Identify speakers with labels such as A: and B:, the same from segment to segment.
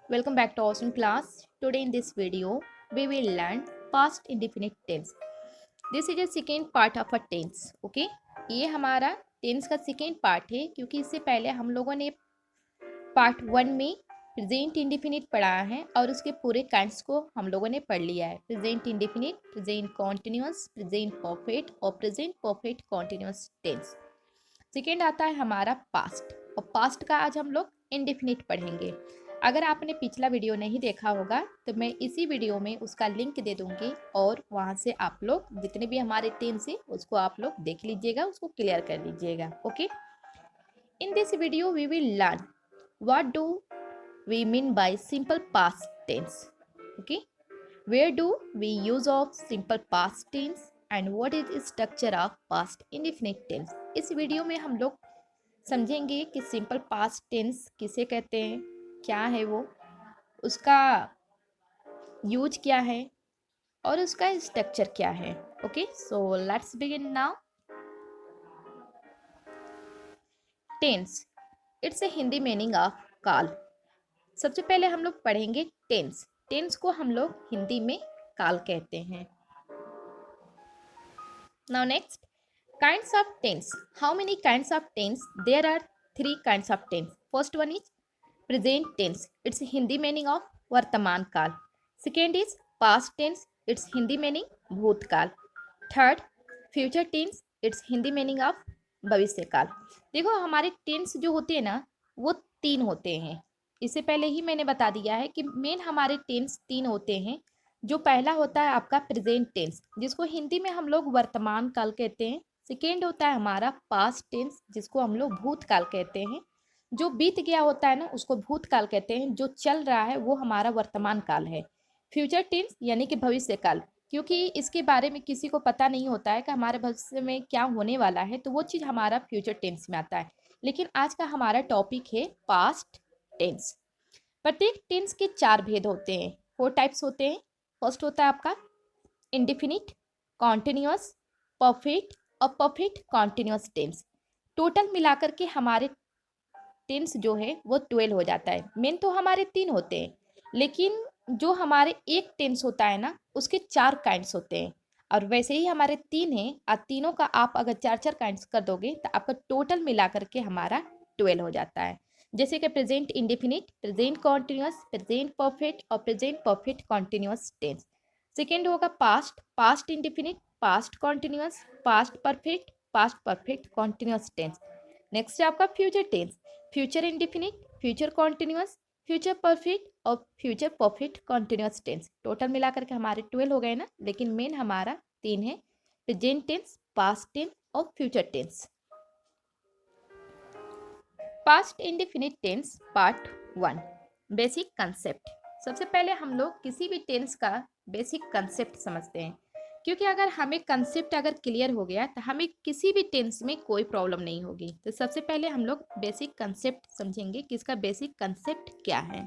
A: Welcome back to Awesome Class. Today in this video, we will learn past indefinite tense. This is a second part of a tense. Okay? ये हमारा tense का second part है क्योंकि इससे पहले हम लोगों ने पार्ट 1 में प्रेजेंट इंडिफिनिट पढ़ा है और उसके पूरे काइंड्स को हम लोगों ने पढ़ लिया है। Present indefinite, present continuous, present perfect और present perfect continuous tense. Second आता है हमारा पास्ट और पास्ट का आज हम लोग इंडेफिनिट पढ़ेंगे। अगर आपने पिछला वीडियो नहीं देखा होगा तो मैं इसी वीडियो में उसका लिंक दे दूंगी और वहां से आप लोग जितने भी हमारे टेंस है उसको आप लोग देख लीजिएगा, उसको क्लियर कर लीजिएगा। Okay, in this video we will learn what do we mean by simple past tense. Okay, where do we use of simple past tense and what is the structure of past indefinite tense। इस video में हम लोग समझेंगे कि simple past tense किसे कहते हैं, क्या है वो, उसका यूज क्या है और उसका स्ट्रक्चर क्या है। Okay, so let's begin now. Tense, it's a Hindi meaning of काल। सबसे पहले हम लोग पढ़ेंगे टेंस। टेंस को हम लोग हिंदी में काल कहते हैं। Now next, kinds of tense. How many kinds of tense? There are three kinds of tense. First one is present tense. It's Hindi meaning of वर्तमान काल. Second is past tense. It's Hindi meaning भूतकाल. Third, future tense. It's Hindi meaning of भविष्य काल। देखो हमारे tense जो होते हैं ना वो तीन होते हैं। इससे पहले ही मैंने बता दिया है कि मेन हमारे टेंस तीन होते हैं। जो पहला होता है आपका प्रेजेंट टेंस जिसको हिंदी में हम लोग वर्तमान काल कहते हैं। सेकेंड होता है हमारा पास्ट टेंस जिसको हम लोग भूतकाल कहते हैं। जो बीत गया होता है ना उसको भूतकाल कहते हैं। जो चल रहा है वो हमारा वर्तमान काल है। फ्यूचर टेंस यानी कि भविष्य काल, क्योंकि इसके बारे में किसी को पता नहीं होता है कि हमारे भविष्य में क्या होने वाला है, तो वो चीज़ हमारा फ्यूचर टेंस में आता है। लेकिन आज का हमारा टॉपिक है पास्ट टेंस। प्रत्येक टेंस के चार भेद होते हैं, फोर टाइप्स होते हैं। फर्स्ट होता है आपका इंडिफिनिट, कॉन्टिन्यूअस, परफेक्ट और परफेक्ट कॉन्टिन्यूअस टेंस। टोटल मिलाकर के हमारे टेंस जो है वो 12 हो जाता है। मेन तो हमारे तीन होते हैं, लेकिन जो हमारे एक टेंस होता है ना उसके चार काइंड्स होते हैं। और वैसे ही हमारे तीन हैं और तीनों का आप अगर चार चार काइंड्स कर दोगे तो आपका टोटल मिला करके हमारा 12 हो जाता है। जैसे कि present indefinite, present continuous, present perfect और present perfect continuous tense. Second होगा past, past indefinite, past continuous, past perfect, past perfect continuous tense. Next है आपका future tense, future indefinite, future continuous, future perfect और future perfect continuous tense. Total मिलाकर के हमारे 12 हो गए ना, लेकिन मेन हमारा तीन है, प्रेजेंट टेंस, पास्ट टेंस और future tense. Past indefinite tense part 1, basic concept. सबसे पहले हम लोग किसी भी टेंस का बेसिक कंसेप्ट समझते हैं, क्योंकि अगर हमें कंसेप्ट अगर क्लियर हो गया तो हमें किसी भी टेंस में कोई प्रॉब्लम नहीं होगी। तो सबसे पहले हम लोग बेसिक कंसेप्ट समझेंगे कि इसका बेसिक कंसेप्ट क्या है।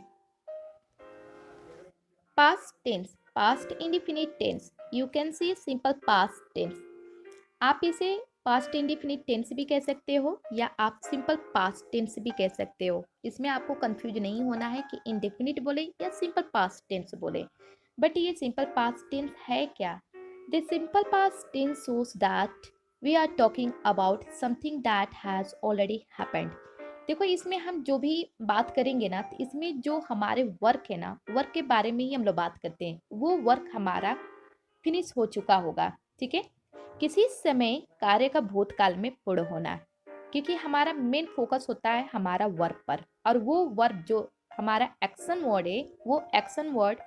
A: Past tense, past indefinite tense, you can see simple past tense. आप इसे पास्ट इंडिफिनिट टेंस भी कह सकते हो या आप सिंपल पास्ट टेंस भी कह सकते हो। इसमें आपको कंफ्यूज नहीं होना है कि इंडिफिनिट बोले या सिंपल पास्ट टेंस बोले। बट ये सिंपल पास्ट टेंस है क्या? The simple past tense shows that we are talking about something that has already happened। देखो इसमें हम जो भी बात करेंगे ना तो इसमें जो हमारे वर्क है ना, वर्क के बारे में ही हम लोग बात करते हैं। वो वर्क हमारा फिनिश हो चुका होगा, ठीक है। किसी समय कार्य का भूतकाल में पूर्ण होना, क्योंकि हमारा मेन फोकस होता है हमारा वर्क पर, और वो वर्क जो हमारा एक्शन वर्ड है वो एक्शन वर्ड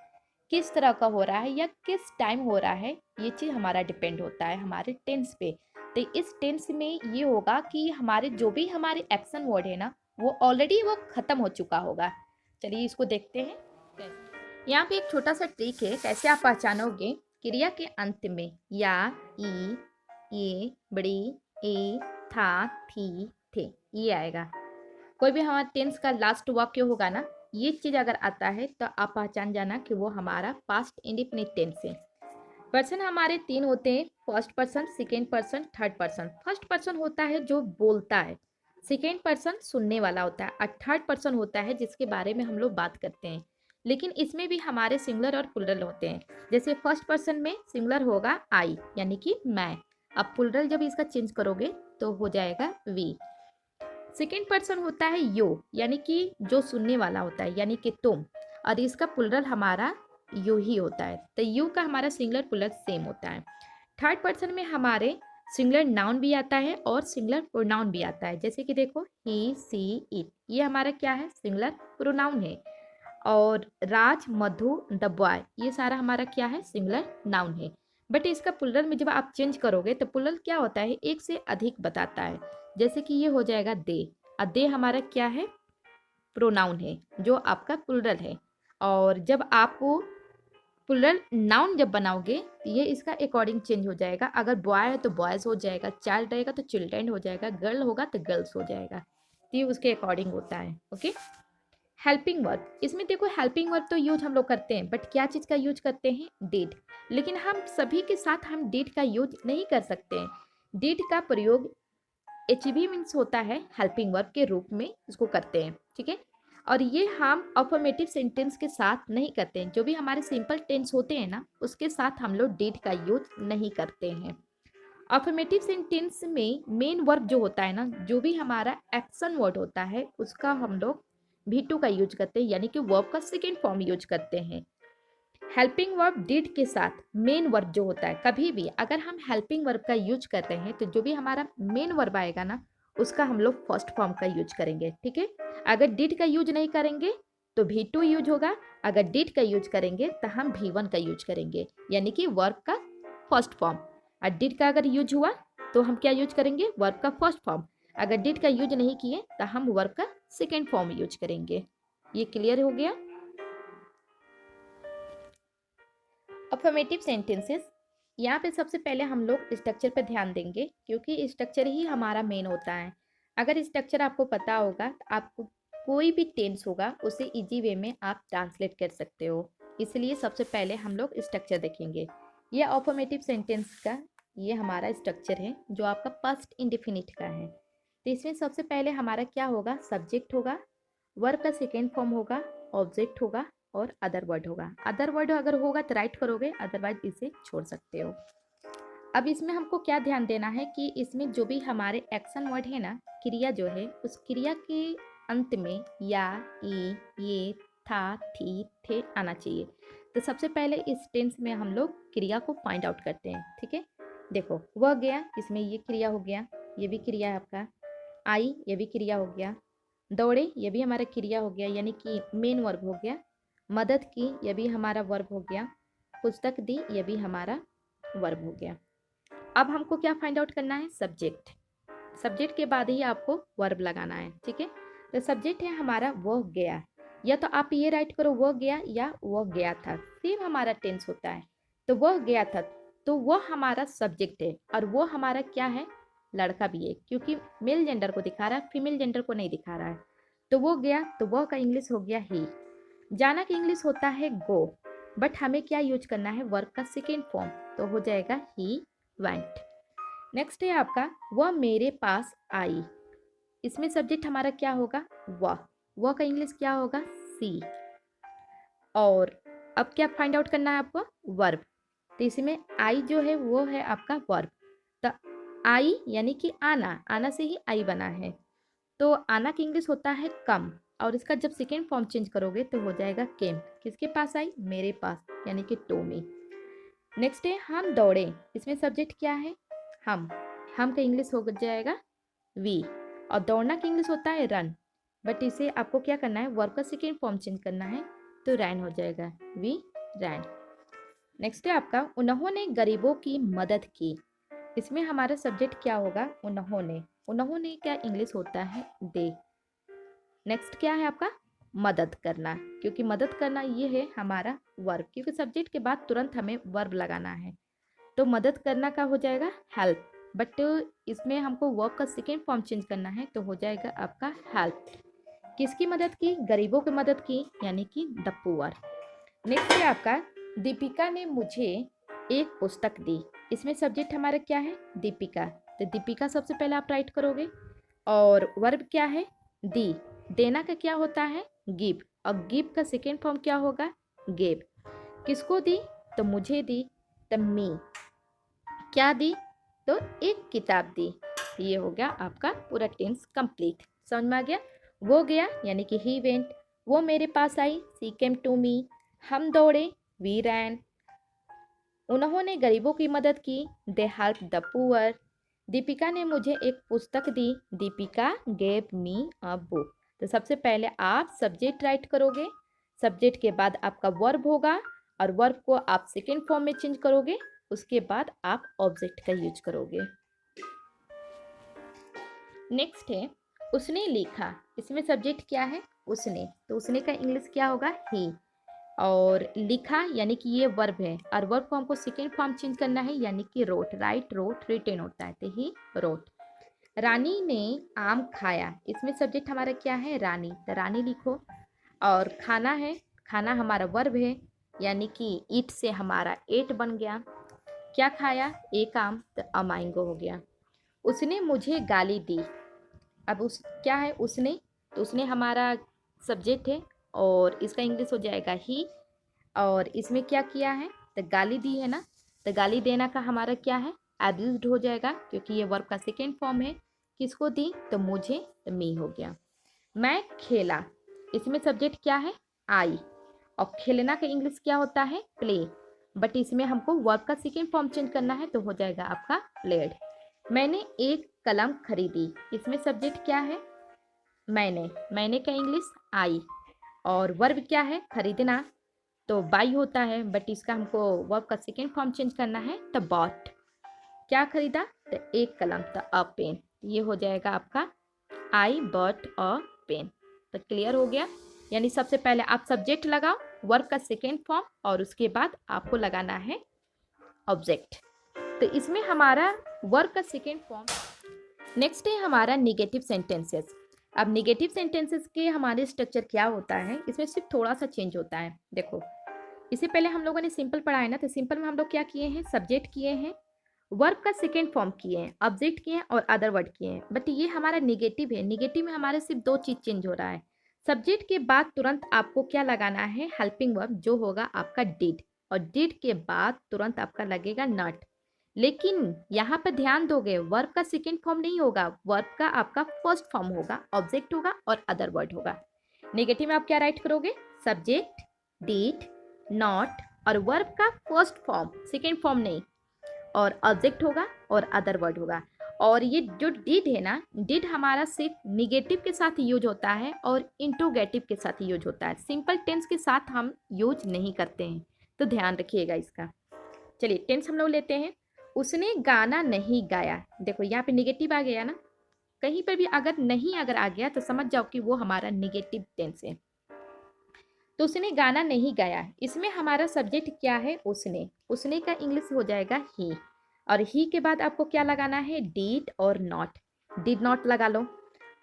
A: किस तरह का हो रहा है या किस टाइम हो रहा है, ये चीज़ हमारा डिपेंड होता है हमारे टेंस पे। तो इस टेंस में ये होगा कि हमारे जो भी हमारे एक्शन वर्ड है ना वो ऑलरेडी वो खत्म हो चुका होगा। चलिए इसको देखते हैं कैसे। यहाँ पे एक छोटा सा ट्रिक है कैसे आप पहचानोगे। क्रिया के अंत में या, ई, ये, बड़ी, ए, था, थी, थे, ये आएगा। कोई भी हमारा टेंस का लास्ट वाक्य होगा ना, ये चीज अगर आता है तो आप पहचान जाना कि वो हमारा पास्ट इंडिफिनिट टेंस है। पर्सन हमारे तीन होते हैं, first person, second person, third person. First person होता है जो बोलता है, सेकेंड पर्सन सुनने वाला होता है और थर्ड पर्सन होता है जिसके बारे में हम लोग बात करते हैं। लेकिन इसमें भी हमारे सिंगुलर और प्लूरल होते हैं। जैसे फर्स्ट पर्सन में सिंगुलर होगा आई, यानी कि मैं। अब प्लूरल जब इसका चेंज करोगे तो हो जाएगा वी। सेकेंड पर्सन होता है यो, यानी कि जो सुनने वाला होता है, यानी कि तुम, और इसका प्लूरल हमारा यू ही होता है। तो यू का हमारा सिंगुलर प्लूरल सेम होता है। थर्ड पर्सन में हमारे सिंगुलर नाउन भी आता है और सिंगुलर प्रोनाउन भी आता है। जैसे कि देखो ही, सी, इट, ये हमारा क्या है, सिंगुलर प्रोनाउन है। और राज, मधु, द बॉय, ये सारा हमारा क्या है, सिंगुलर नाउन है। बट इसका प्लूरल में जब आप चेंज करोगे तो प्लूरल क्या होता है, एक से अधिक बताता है। जैसे कि ये हो जाएगा दे, और दे हमारा क्या है, प्रोनाउन है, जो आपका प्लूरल है। और जब आप प्लूरल नाउन जब बनाओगे तो ये इसका अकॉर्डिंग चेंज हो जाएगा। अगर बॉय है तो बॉयज हो जाएगा, चाइल्ड रहेगा तो चिल्ड्रेन हो जाएगा, गर्ल होगा तो गर्ल्स हो जाएगा। तो ये उसके अकॉर्डिंग होता है। ओके। हेल्पिंग वर्ब, इसमें देखो हेल्पिंग वर्ब तो यूज हम लोग करते हैं, बट क्या चीज़ का यूज करते हैं, डिड। लेकिन हम सभी के साथ हम डिड का यूज नहीं कर सकते हैं। डिड का प्रयोग एच बी मीन्स होता है हेल्पिंग वर्ब के रूप में इसको करते हैं, ठीक है। और ये हम अफर्मेटिव सेंटेंस के साथ नहीं करते हैं। जो भी हमारे सिंपल टेंस होते हैं ना, उसके साथ हम लोग डिड का यूज नहीं करते हैं। अफर्मेटिव सेंटेंस में मेन वर्ब जो होता है ना, जो भी हमारा एक्शन वर्ड होता है, उसका हम लोग भी टू का यूज करते हैं, यानी कि वर्ब का सेकेंड फॉर्म यूज करते हैं। हेल्पिंग वर्ब डिड के साथ मेन वर्ब जो होता है, कभी भी अगर हम हेल्पिंग वर्ब का यूज कर रहे हैं तो जो भी हमारा मेन वर्ब आएगा ना, उसका हम लोग फर्स्ट फॉर्म का यूज करेंगे, ठीक है। अगर डिड का यूज नहीं करेंगे तो भी टू यूज होगा। अगर डिड का यूज करेंगे तो हम भी वन का यूज करेंगे, यानी कि वर्ब का फर्स्ट फॉर्म। और डिड का अगर यूज हुआ तो हम क्या यूज करेंगे, वर्ब का फर्स्ट फॉर्म। अगर डिड का यूज नहीं किए तो हम वर्ब का सेकेंड फॉर्म यूज करेंगे। ये क्लियर हो गया। अफर्मेटिव सेंटेंसेस, यहाँ पे सबसे पहले हम लोग स्ट्रक्चर पर ध्यान देंगे, क्योंकि स्ट्रक्चर ही हमारा मेन होता है। अगर स्ट्रक्चर आपको पता होगा तो आपको कोई भी टेंस होगा उसे इजी वे में आप ट्रांसलेट कर सकते हो। इसलिए सबसे पहले हम लोग स्ट्रक्चर देखेंगे। यह अफर्मेटिव सेंटेंस का ये हमारा स्ट्रक्चर है, जो आपका पास्ट इंडेफिनिट का है। तो इसमें सबसे पहले हमारा क्या होगा, सब्जेक्ट होगा, वर्ब का सेकेंड फॉर्म होगा, ऑब्जेक्ट होगा और अदर वर्ड होगा। अदर वर्ड अगर होगा तो राइट करोगे, अदरवाइज इसे छोड़ सकते हो। अब इसमें हमको क्या ध्यान देना है कि इसमें जो भी हमारे एक्शन वर्ड है ना, क्रिया जो है, उस क्रिया के अंत में या, ई, ये, था, थी, थे आना चाहिए। तो सबसे पहले इस टेंस में हम लोग क्रिया को फाइंड आउट करते हैं, ठीक है। देखो वह गया, इसमें ये क्रिया हो गया, ये भी क्रिया है आपका। आई, ये भी क्रिया हो गया। दौड़े, ये भी हमारा क्रिया हो गया, यानी कि मेन वर्ब हो गया। मदद की, ये भी हमारा वर्ब हो गया। पुस्तक दी, ये भी हमारा वर्ब हो गया। अब हमको क्या फाइंड आउट करना है, सब्जेक्ट। सब्जेक्ट के बाद ही आपको वर्ब लगाना है, ठीक है। तो सब्जेक्ट है हमारा वह गया, या तो आप ये राइट करो वह गया या वह गया था, सेम हमारा टेंस होता है। तो वह गया था, तो वह हमारा सब्जेक्ट है, और वो हमारा क्या है, लड़का भी है, क्योंकि मेल जेंडर को दिखा रहा है, फीमेल जेंडर को नहीं दिखा रहा है। तो वो गया, तो वह का इंग्लिश हो गया ही। जाना का इंग्लिश होता है गो, बट हमें क्या यूज करना है, वर्ब का सेकेंड फॉर्म, तो हो जाएगा ही वेंट। नेक्स्ट है आपका वह मेरे पास आई। इसमें सब्जेक्ट हमारा क्या होगा, वह का इंग्लिश क्या होगा, सी। और अब क्या फाइंड आउट करना है आपको, वर्ब। तो इसमें आई जो है वो है आपका वर्ब। तो आई यानी कि आना, आना से ही आई बना है। तो आना का इंग्लिश होता है कम, और इसका जब सेकेंड फॉर्म चेंज करोगे तो हो जाएगा केम। किसके पास आई, मेरे पास, यानी कि टू मी। नेक्स्ट है हम दौड़े, इसमें सब्जेक्ट क्या है, हम का इंग्लिश हो जाएगा वी। और दौड़ना का इंग्लिश होता है रन, बट इसे आपको क्या करना है, वर्ब का सेकेंड फॉर्म चेंज करना है, तो रैन हो जाएगा, वी रैन। नेक्स्ट है आपका उन्होंने गरीबों की मदद की। इसमें हमारा सब्जेक्ट क्या होगा, उन्होंने। उन्होंने क्या इंग्लिश होता है, दे। नेक्स्ट क्या है आपका, मदद करना, क्योंकि मदद करना ये है हमारा वर्ब, क्योंकि सब्जेक्ट के बाद तुरंत हमें वर्ब लगाना है। तो मदद करना का हो जाएगा हेल्प, बट इसमें हमको वर्ब का सेकेंड फॉर्म चेंज करना है, तो हो जाएगा आपका हेल्प। किसकी मदद की, गरीबों की मदद की, यानी कि द पुअर। नेक्स्ट है आपका दीपिका ने मुझे एक पुस्तक दी। इसमें सब्जेक्ट हमारा क्या है, दीपिका। तो दीपिका सबसे पहले आप राइट करोगे, और वर्ब क्या है, दी। देना का क्या होता है, गिव। और गिव का सेकेंड फॉर्म क्या होगा? गेव। किसको दी? तो मुझे दी, तो मी। क्या दी? तो एक किताब दी। ये हो गया आपका पूरा टेंस कंप्लीट। समझ में आ गया? वो गया यानी कि ही वेंट, वो मेरे पास आई, सी केम टू मी, हम दौड़े, वी रैन, उन्होंने गरीबों की मदद की, they help the poor, Deepika ने मुझे एक पुस्तक दी, Deepika gave me a book. तो सबसे पहले आप सब्जेक्ट राइट करोगे, सब्जेक्ट के बाद आपका वर्ब होगा और वर्ब को आप सेकेंड फॉर्म में चेंज करोगे, उसके बाद आप ऑब्जेक्ट का यूज करोगे। नेक्स्ट है उसने लिखा। इसमें सब्जेक्ट क्या है? उसने। तो उसने का इंग्लिश क्या होगा? ही। और लिखा यानी कि ये वर्ब है और वर्ब को हमको सेकेंड फॉर्म चेंज करना है यानी कि रोट। राइट, रोट, रिटेन होता है, तो ही रोट। रानी ने आम खाया। इसमें सब्जेक्ट हमारा क्या है? रानी। तो रानी लिखो। और खाना है, खाना हमारा वर्ब है यानी कि ईट से हमारा एट बन गया। क्या खाया? एक आम, तो अ मैंगो हो गया। उसने मुझे गाली दी। अब उस क्या है? उसने। तो उसने हमारा सब्जेक्ट है और इसका इंग्लिश हो जाएगा ही। और इसमें क्या किया है? तो गाली दी है ना, तो गाली देना का हमारा क्या है? एब्यूज्ड हो जाएगा क्योंकि ये वर्ब का सेकेंड फॉर्म है। किसको दी? तो मुझे, तो मी हो गया। मैं खेला। इसमें सब्जेक्ट क्या है? आई। और खेलना का इंग्लिश क्या होता है? प्ले। बट इसमें हमको वर्ब का सेकेंड फॉर्म चेंज करना है तो हो जाएगा आपका प्लेड। मैंने एक कलम खरीदी। इसमें सब्जेक्ट क्या है? मैंने। मैंने का इंग्लिश आई। और वर्ब क्या है? खरीदना। तो बाई होता है बट इसका हमको वर्ब का सेकेंड फॉर्म चेंज करना है तो बॉट। क्या खरीदा? तो एक कलम, तो अ पेन। ये हो जाएगा आपका आई बॉट अ पेन। तो क्लियर हो गया? यानी सबसे पहले आप सब्जेक्ट लगाओ, वर्ब का सेकेंड फॉर्म, और उसके बाद आपको लगाना है ऑब्जेक्ट। तो इसमें हमारा वर्ब का सेकेंड फॉर्म। नेक्स्ट है हमारा निगेटिव सेंटेंसेस। अब निगेटिव सेंटेंसेस के हमारे स्ट्रक्चर क्या होता है, इसमें सिर्फ थोड़ा सा चेंज होता है। देखो, इससे पहले हम लोगों ने सिंपल पढ़ा है ना, तो सिंपल में हम लोग क्या किए हैं? सब्जेक्ट किए हैं, वर्ब का सेकेंड फॉर्म किए हैं, ऑब्जेक्ट किए हैं और अदर वर्ड किए हैं। बट ये हमारा निगेटिव है। निगेटिव में हमारे सिर्फ दो चीज चेंज हो रहा है। सब्जेक्ट के बाद तुरंत आपको क्या लगाना है? हेल्पिंग वर्ब, जो होगा आपका डिड। और डिड के बाद तुरंत आपका लगेगा नॉट। लेकिन यहाँ पर ध्यान दोगे, वर्ब का सेकेंड फॉर्म नहीं होगा, वर्ब का आपका फर्स्ट फॉर्म होगा, ऑब्जेक्ट होगा और अदर वर्ड होगा। नेगेटिव में आप क्या राइट करोगे? सब्जेक्ट, डिड, नॉट और वर्ब का फर्स्ट फॉर्म, सेकेंड फॉर्म नहीं, और ऑब्जेक्ट होगा और अदर वर्ड होगा। और ये जो डिड है ना, डिड हमारा सिर्फ निगेटिव के साथ यूज होता है और इंट्रोगेटिव के साथ यूज होता है। सिंपल टेंस के साथ हम यूज नहीं करते हैं, तो ध्यान रखिएगा इसका। चलिए टेंस हम लोग लेते हैं। उसने गाना नहीं गाया। देखो यहाँ पे निगेटिव आ गया ना, कहीं पर भी अगर नहीं अगर आ गया तो समझ जाओ कि वो हमारा निगेटिव टेंस है। तो उसने गाना नहीं गाया, इसमें हमारा सब्जेक्ट क्या है? उसने। उसने का इंग्लिश हो जाएगा ही। और ही के बाद आपको क्या लगाना है? डिड और नॉट। डिड नॉट लगा लो।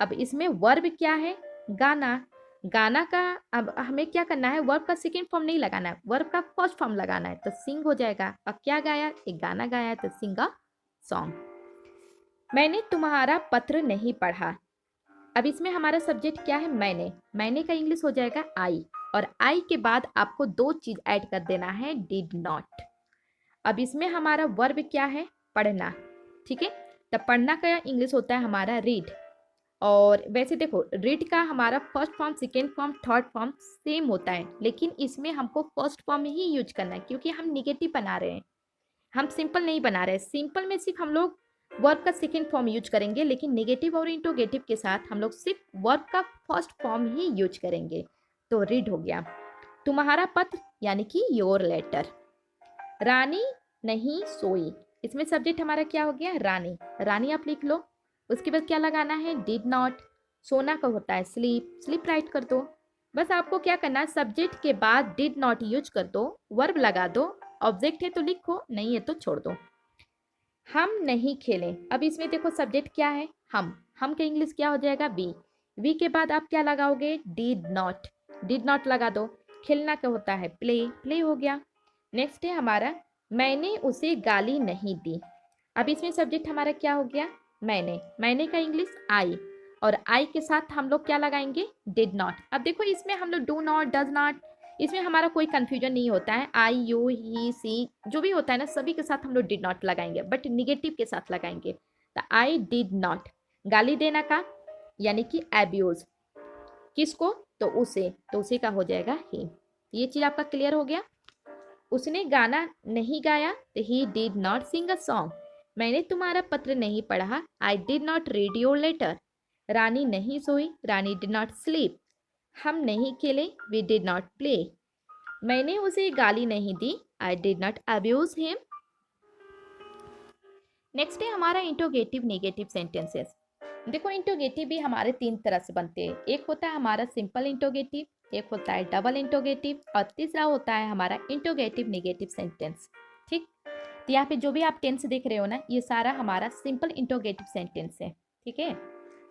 A: अब इसमें वर्ब क्या है? गाना। गाना का अब हमें क्या करना है? वर्ब का सेकेंड फॉर्म नहीं लगाना है, वर्ब का फर्स्ट फॉर्म लगाना है, तो सिंग हो जाएगा। अब क्या गाया? एक गाना गाया, तो सिंग अ सॉन्ग। मैंने तुम्हारा पत्र नहीं पढ़ा। अब इसमें हमारा सब्जेक्ट क्या है? मैंने। मैंने का इंग्लिश हो जाएगा आई। और आई के बाद आपको दो चीज ऐड कर देना है, डिड नॉट। अब इसमें हमारा वर्ब क्या है? पढ़ना। ठीक है, तो पढ़ना का इंग्लिश होता है हमारा रीड। और वैसे देखो, रीड का हमारा first form, second form, third form same होता है, लेकिन इसमें हमको फर्स्ट फॉर्म ही यूज करना है क्योंकि हम निगेटिव बना रहे हैं, हम सिंपल नहीं बना रहे। सिंपल में सिर्फ हम लोग वर्ब का सेकेंड फॉर्म यूज करेंगे, लेकिन नेगेटिव और इंट्रोगेटिव के साथ हम लोग सिर्फ वर्ब का फर्स्ट फॉर्म ही यूज करेंगे। तो रीड हो गया। तुम्हारा पत्र यानी कि योर लेटर। रानी नहीं सोई। इसमें सब्जेक्ट हमारा क्या हो गया? रानी। रानी आप लिख लो। उसके बाद क्या लगाना है? Did not. सोना का होता है स्लीप, स्लीप राइट कर दो। बस आपको क्या करना है? सब्जेक्ट के बाद डिड नॉट यूज कर दो, वर्ब लगा दो, ऑब्जेक्ट है तो लिखो, नहीं है तो छोड़ दो। हम नहीं खेलें। अब इसमें देखो सब्जेक्ट क्या है? हम का इंग्लिश क्या हो जाएगा? वी। वी के बाद आप क्या लगाओगे? Did not. डिड नॉट लगा दो। खेलना क्या होता है? प्ले, प्ले हो गया। नेक्स्ट है हमारा, मैंने उसे गाली नहीं दी। अब इसमें सब्जेक्ट हमारा क्या हो गया? मैंने। मैंने का इंग्लिश आई। और आई के साथ हम लोग क्या लगाएंगे, डिड नॉट। अब देखो इसमें हम लोग डू नॉट, डज नॉट, इसमें हमारा कोई कंफ्यूजन नहीं होता है। आई, यू, ही, सी जो भी होता है ना, सभी के साथ हम लोग डिड नॉट लगाएंगे, बट निगेटिव के साथ लगाएंगे। तो आई डिड नॉट, गाली देना का यानी कि एब्यूज, किसको, तो उसे का हो जाएगा ही। ये चीज आपका क्लियर हो गया। उसने गाना नहीं गाया, तो he did not sing a song. मैंने तुम्हारा पत्र नहीं पढ़ा, I did not read your letter. Rani नहीं सोई, रानी डिड नॉट स्लीप। हम नहीं खेले, वी डिड नॉट प्ले। मैंने उसे गाली नहीं दी, I did not abuse him. Next है हमारा इंटरोगेटिव नेगेटिव सेंटेंसेस। देखो इंटरोगेटिव भी हमारे तीन तरह से बनते हैं। एक होता है हमारा सिंपल इंटरोगेटिव, एक होता है डबल इंटरोगेटिव, और तीसरा होता है हमारा इंटरोगेटिव नेगेटिव सेंटेंस। ठीक, तो यहाँ पे जो भी आप टेंस देख रहे हो ना, ये सारा हमारा सिंपल इंटरोगेटिव सेंटेंस है। ठीक है,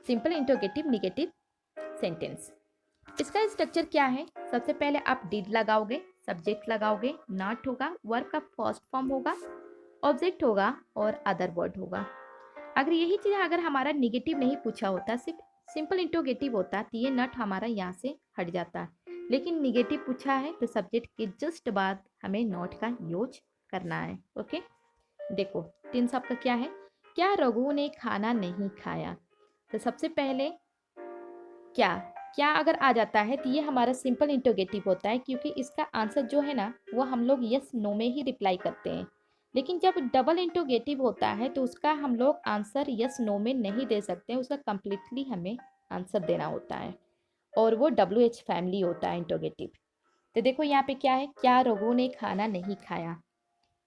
A: सिंपल इंटरोगेटिव नेगेटिव सेंटेंस। इसका स्ट्रक्चर क्या है, सबसे पहले आप डिड लगाओगे, सब्जेक्ट लगाओगे, नॉट होगा, वर्ब का फर्स्ट फॉर्म होगा, ऑब्जेक्ट होगा और अदर वर्ड होगा। अगर यही चीज अगर हमारा निगेटिव नहीं पूछा होता, सिर्फ सिंपल इंटरोगेटिव होता, तो ये नॉट हमारा यहाँ से हट जाता। लेकिन निगेटिव पूछा है तो सब्जेक्ट के जस्ट बाद हमें नॉट का यूज करना है। ओके, देखो टेंस आपका क्या है, क्या रघु ने खाना नहीं खाया। तो सबसे पहले क्या, क्या अगर आ जाता है तो ये हमारा सिंपल इंटरोगेटिव होता है, क्योंकि इसका आंसर जो है ना वो हम लोग यस नो में ही रिप्लाई करते हैं। लेकिन जब डबल इंटरोगेटिव होता है तो उसका हम लोग आंसर यस नो में नहीं दे सकते, उसका कंप्लीटली हमें आंसर देना होता है, और वो WH फैमिली होता है इंटरोगेटिव। तो देखो यहाँ पे क्या है, क्या रघु ने खाना नहीं खाया,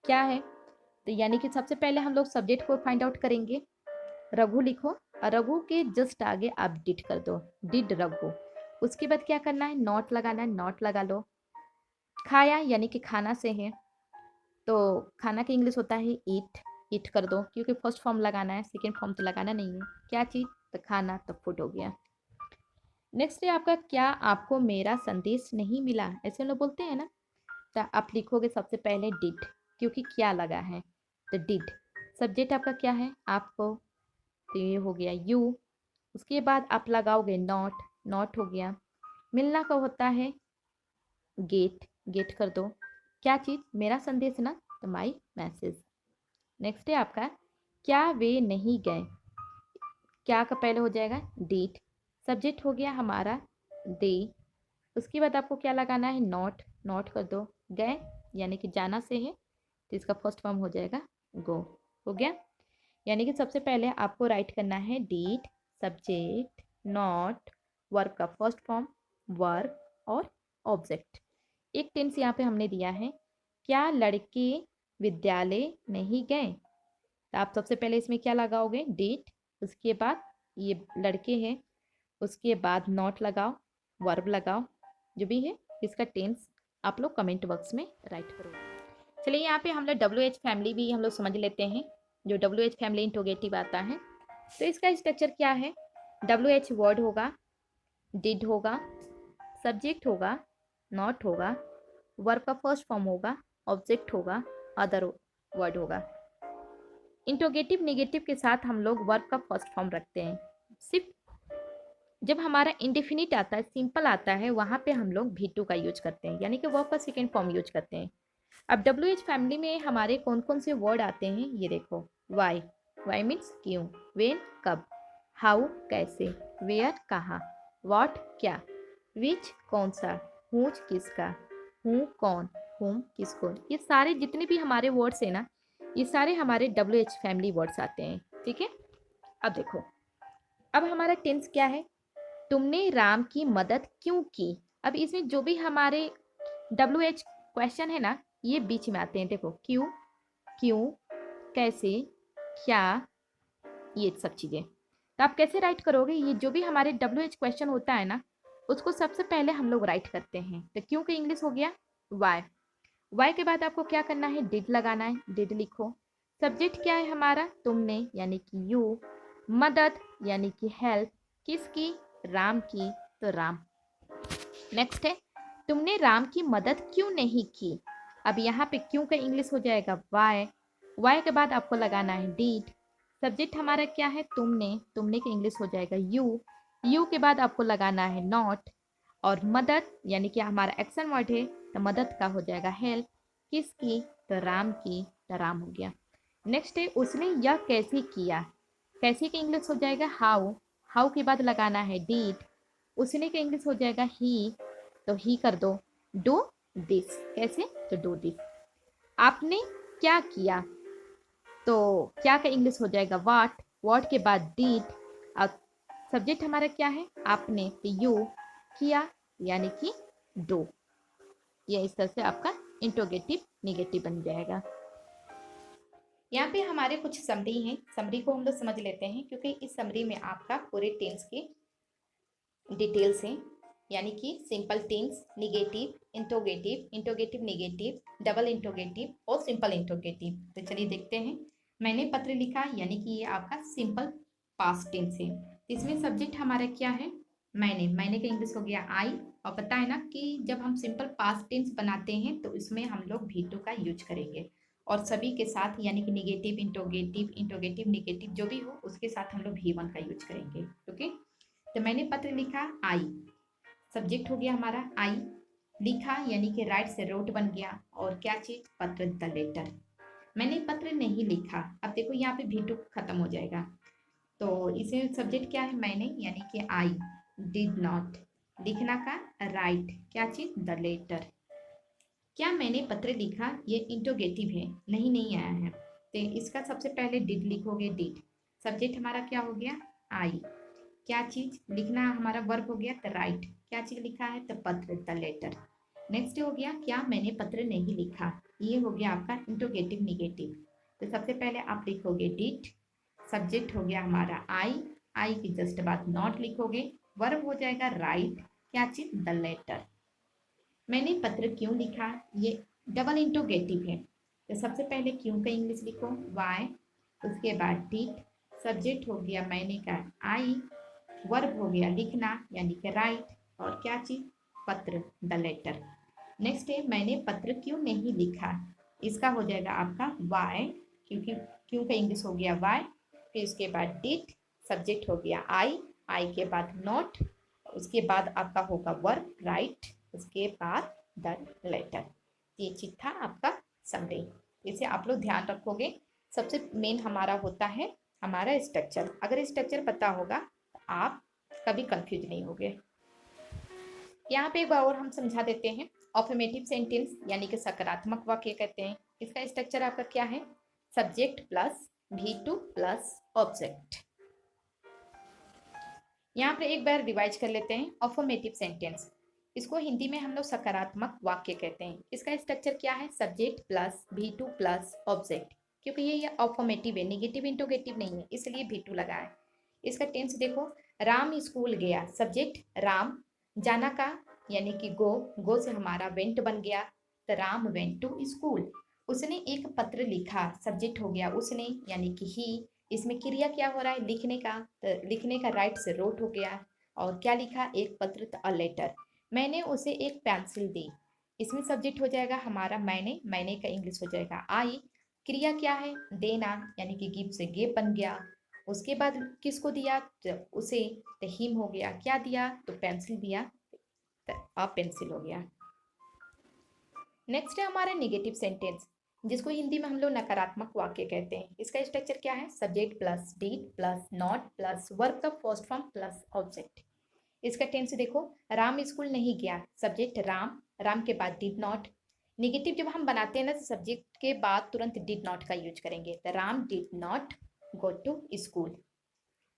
A: क्या है, तो यानी कि सबसे पहले हम लोग सब्जेक्ट को फाइंड आउट करेंगे। रघु लिखो और रघु के जस्ट आगे आप डिड कर दो, डिड रघु। उसके बाद क्या करना है, नॉट लगाना है, नॉट लगा लो। खाया यानी कि खाना से है, तो खाना की इंग्लिश होता है ईट, ईट कर दो, क्योंकि फर्स्ट फॉर्म लगाना है, सेकेंड फॉर्म तो लगाना नहीं है। क्या चीज़, तो खाना, तो फूड हो गया। नेक्स्ट है आपका, क्या आपको मेरा संदेश नहीं मिला, ऐसे लोग बोलते हैं ना, तो आप लिखोगे सबसे पहले डिड, क्योंकि क्या लगा है, तो डिड। सब्जेक्ट आपका क्या है, आपको, तो ये हो गया यू। उसके बाद आप लगाओगे नॉट, नॉट हो गया। मिलना का होता है गेट, गेट कर दो। क्या चीज़, मेरा संदेश ना, तो माई मैसेज। नेक्स्ट है आपका, क्या वे नहीं गए। क्या का पहले हो जाएगा डीड, सब्जेक्ट हो गया हमारा दे। उसके बाद आपको क्या लगाना है, नॉट, नॉट कर दो। गए यानी कि जाना से है, तो इसका फर्स्ट फॉर्म हो जाएगा गो, हो गया। यानी कि सबसे पहले आपको राइट करना है डीड, सब्जेक्ट, नॉट, वर्ब का फर्स्ट फॉर्म, वर्ब और ऑब्जेक्ट। एक टेंस यहाँ पे हमने दिया है, क्या लड़के विद्यालय नहीं गए। तो आप सबसे पहले इसमें क्या लगाओगे, डीड, उसके बाद ये लड़के हैं, उसके बाद नॉट लगाओ, वर्ब लगाओ, जो भी है इसका टेंस आप लोग कमेंट बॉक्स में राइट करो। चलिए यहाँ पे हम लोग WH फैमिली भी हम लोग समझ लेते हैं, जो WH फैमिली इंटरोगेटिव आता है। तो इसका स्ट्रक्चर क्या है, WH वर्ड होगा, डिड होगा, सब्जेक्ट होगा, नॉट होगा, वर्ब का फर्स्ट फॉर्म होगा, ऑब्जेक्ट होगा, अदर वर्ड होगा। इंटरोगेटिव नेगेटिव के साथ हम लोग वर्ब का फर्स्ट फॉर्म रखते हैं। सिर्फ जब हमारा इंडेफिनिट आता है, सिंपल आता है, वहाँ पे हम लोग V2 का यूज करते हैं, यानी कि वर्ब का सेकेंड फॉर्म यूज करते हैं। अब WH फैमिली में हमारे कौन कौन से वर्ड आते हैं, ये देखो, वाई, वाई मीन्स क्यों, वेन कब, हाउ कैसे, वेयर कहाँ, वॉट क्या, विच कौन सा, हुज किसका, हूँ कौन, हुम किसको। ये सारे जितने भी हमारे वर्ड्स हैं ना, ये सारे हमारे WH फैमिली वर्ड्स आते हैं। ठीक है, अब देखो, अब हमारा टेंस क्या है, तुमने राम की मदद क्यों की। अब इसमें जो भी हमारे WH क्वेश्चन है ना, ये बीच में आते हैं। देखो क्यों, क्यों, कैसे, क्या, ये सब चीज़ें। तो आप कैसे राइट करोगे, ये जो भी हमारे WH क्वेश्चन होता है ना, उसको सबसे पहले हम लोग राइट करते हैं। तो क्यों का इंग्लिश हो गया वाई, वाई के बाद आपको क्या करना है, डिड लगाना है, डिड लिखो। सब्जेक्ट क्या है हमारा, तुमने यानी कि यू, मदद यानी कि हेल्प, किसकी, राम की, तो राम। नेक्स्ट है, तुमने राम की मदद क्यों नहीं की। अब यहाँ पे क्यों का इंग्लिश हो जाएगा वाई, वाई के बाद आपको लगाना है डीड, सब्जेक्ट हमारा क्या है, तुमने, तुमने का इंग्लिश हो जाएगा यू, यू के बाद आपको लगाना है नॉट, और मदद यानी कि हमारा एक्शन वर्ड है तो मदद का हो जाएगा हेल्प, किसकी, तो राम की, तो राम हो गया। नेक्स्ट है उसने यह कैसे किया, कैसे का इंग्लिश हो जाएगा हाउ, हाउ के बाद लगाना है डीड, उसने का इंग्लिश हो जाएगा ही, तो ही कर दो, डू दिस, कैसे, तो डू दिस। आपने क्या किया, तो क्या का इंग्लिश हो जाएगा वाट, वाट के बाद डीड, अब सब्जेक्ट हमारा क्या है आपने, तो यू, किया यानी कि डू। ये इस तरह से आपका इंट्रोगेटिव निगेटिव बन जाएगा। यहाँ पे हमारे कुछ समरी हैं, समरी को हम लोग समझ लेते हैं क्योंकि इस समरी में आपका पूरे टेंस के डिटेल्स हैं, यानी कि simple tense, negative, interrogative, interrogative negative, double interrogative और सिंपल इंट्रोगेटिव। तो चलिए देखते हैं। मैंने पत्र लिखा यानी कि ये आपका सिंपल पास्ट टेंस है। इसमें सब्जेक्ट हमारा क्या है, मैंने, मैंने का इंग्लिश हो गया आई, और पता है ना कि जब हम सिंपल पास्ट टेंस बनाते हैं तो इसमें हम लोग भी टू का यूज करेंगे, और सभी के साथ यानी कि निगेटिव, इंट्रोगेटिव, इंट्रोगेटिव निगेटिव जो भी हो उसके साथ हम लोग भी वन का यूज करेंगे। ओके, तो मैंने पत्र लिखा आई, सब्जेक्ट हो गया हमारा आई, लिखा यानी कि राइट से रोट बन गया, और क्या चीज, पत्र, द लेटर। मैंने पत्र नहीं लिखा, अब देखो यहाँ पे भी टू खत्म हो जाएगा, तो इसे सब्जेक्ट क्या है, मैंने यानी कि आई, डिड नॉट, लिखना का राइट, क्या चीज, द लेटर। क्या मैंने पत्र लिखा, ये इंट्रोगेटिव है, नहीं आया है, तो इसका सबसे पहले डिड लिखोगे, डिड, सब्जेक्ट हमारा क्या हो गया आई, क्या चीज लिखना हमारा वर्ब हो गया द राइट, क्या चीज लिखा है द पत्र, द लेटर। नेक्स्ट हो गया क्या मैंने पत्र नहीं लिखा, ये हो गया आपका इंट्रोगेटिव निगेटिव, तो सबसे पहले आप लिखोगे डिड, सब्जेक्ट हो गया हमारा आई की जस्ट बाद नॉट लिखोगे, वर्ब हो जाएगा राइट, क्या चीज, द लेटर। मैंने पत्र क्यों लिखा, ये डबल इंट्रोगेटिव है, तो सबसे पहले क्यों का इंग्लिश लिखो वाई, उसके बाद डिड, सब्जेक्ट हो गया मैंने का आई, वर्ब हो गया लिखना यानी कि राइट, और क्या चीज, पत्र, द लेटर। नेक्स्ट है मैंने पत्र क्यों नहीं लिखा, इसका हो जाएगा आपका वाई, क्योंकि क्यों का इंग्लिश हो गया वाई, फिर उसके बाद डिड, सब्जेक्ट हो गया आई के बाद नॉट, उसके बाद आपका होगा वर्ब राइट, उसके बाद द लेटर। ये चीज था आपका समरी, इसे आप लोग ध्यान रखोगे। सबसे मेन हमारा होता है हमारा स्ट्रक्चर, अगर स्ट्रक्चर पता होगा तो आप कभी कंफ्यूज नहीं होगे। यहाँ पे एक बार और हम समझा देते हैं। अफर्मेटिव सेंटेंस यानी कि सकारात्मक वाक्य कहते हैं, इसका स्ट्रक्चर आपका क्या है, सब्जेक्ट प्लस भी टू प्लस ऑब्जेक्ट। यहाँ पे एक बार रिवाइज कर लेते हैं। अफर्मेटिव सेंटेंस, इसको हिंदी में हम लोग सकारात्मक वाक्य कहते हैं। इसका स्ट्रक्चर क्या है, सब्जेक्ट प्लस भी टू प्लस ऑब्जेक्ट, क्योंकि ये अफर्मेटिव है, नेगेटिव इंट्रोगेटिव नहीं है, इसलिए भी टू लगा है। इसका टेंस देखो, राम स्कूल गया, सब्जेक्ट राम, जाना का यानी कि गो से हमारा वेंट बन गया, तो राम वेंट टू स्कूल। उसने एक पत्र लिखा, सब्जेक्ट हो गया उसने यानी कि ही, इसमें क्रिया क्या हो रहा है, लिखने का, तो लिखने का राइट से रोट हो गया, और क्या लिखा, एक पत्र, अ लेटर। मैंने उसे एक पेंसिल दी, इसमें सब्जेक्ट हो जाएगा हमारा मैंने का इंग्लिश हो जाएगा आई, क्रिया क्या है, देना यानी कि गिव से गेव बन गया, उसके बाद किसको दिया, तो उसे, तो हिम हो गया, क्या दिया, तो पेंसिल दिया, तो अ पेंसिल हो गया। नेक्स्ट है हमारा निगेटिव सेंटेंस, जिसको हिंदी में हम लोग नकारात्मक वाक्य कहते हैं। इसका स्ट्रक्चर क्या है, subject plus did plus not plus verb का फर्स्ट फॉर्म प्लस ऑब्जेक्ट। इसका टेंस देखो, राम स्कूल नहीं गया, सब्जेक्ट राम, राम के बाद डिड नॉट। निगेटिव जब हम बनाते हैं ना तो सब्जेक्ट के बाद तुरंत डिड नॉट का यूज करेंगे, तो Ram did not go to school,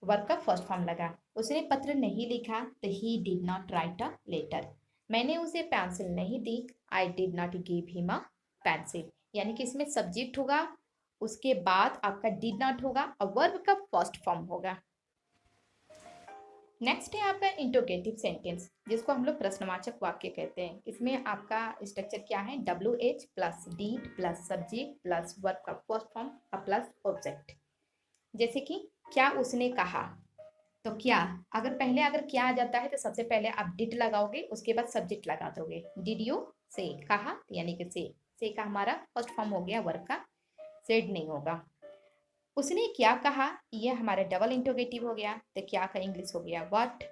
A: verb का फर्स्ट फॉर्म लगा। उसने पत्र नहीं लिखा, तो he did not write a letter. मैंने उसे पेंसिल नहीं दी, I did not give him a pencil, यानी कि इसमें सब्जेक्ट होगा, उसके बाद आपका डिड नॉट होगा और वर्ब का फर्स्ट फॉर्म होगा। नेक्स्ट है आपका इंट्रोगेटिव सेंटेंस, जिसको हम लोग प्रश्नवाचक वाक्य कहते हैं। इसमें आपका स्ट्रक्चर क्या है, W H plus did plus subject plus verb का फर्स्ट फॉर्म प्लस ऑब्जेक्ट। जैसे कि क्या उसने कहा, तो क्या, अगर क्या आ जाता है तो सबसे पहले आप डिड लगाओगे, उसके बाद सब्जेक्ट लगा दोगे, डिड यू से, कहा यानी कि से का हमारा फर्स्ट फॉर्म हो गया वर्ब का, सेड नहीं होगा। उसने क्या कहा, ये हमारा डबल इंटरोगेटिव हो गया। तो क्या का इंग्लिश हो गया व्हाट,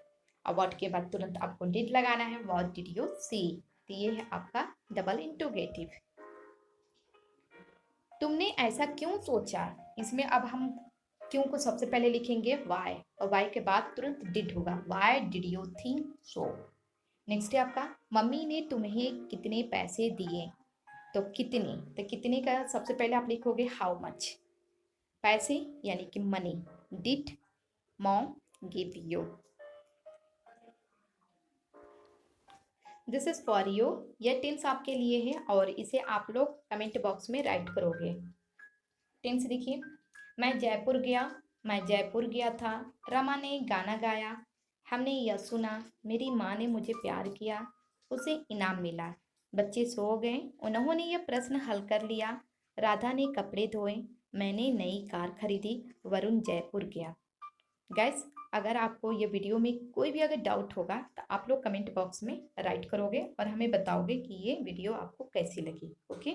A: और व्हाट के बाद तुरंत आपको डिड लगाना है, व्हाट डिड यू सी। तो ये है आपका डबल इंटरोगेटिव। तुमने ऐसा क्यों सोचा, इसमें अब हम क्यों को सबसे पहले लिखेंगे वाई, और वाई के बाद तुरंत डिड होगा, why did you think so. Next है आपका मम्मी ने तुम्हें कितने पैसे दिए। तो कितने, तो कितने का सबसे पहले आप लिखोगे हाउ मच, पैसे यानी कि money, did mom give you. This is for you, यह टेंस आपके लिए है और इसे आप लोग कमेंट बॉक्स में राइट करोगे। टेंस देखिए, मैं जयपुर गया, मैं जयपुर गया था, रमा ने गाना गाया, हमने यह सुना, मेरी माँ ने मुझे प्यार किया, उसे इनाम मिला, बच्चे सो गए, उन्होंने यह प्रश्न हल कर लिया, राधा ने कपड़े धोए, मैंने नई कार खरीदी, वरुण जयपुर गया। गैस, अगर आपको ये वीडियो में कोई भी अगर डाउट होगा तो आप लोग कमेंट बॉक्स में राइट करोगे और हमें बताओगे कि ये वीडियो आपको कैसी लगी। ओके।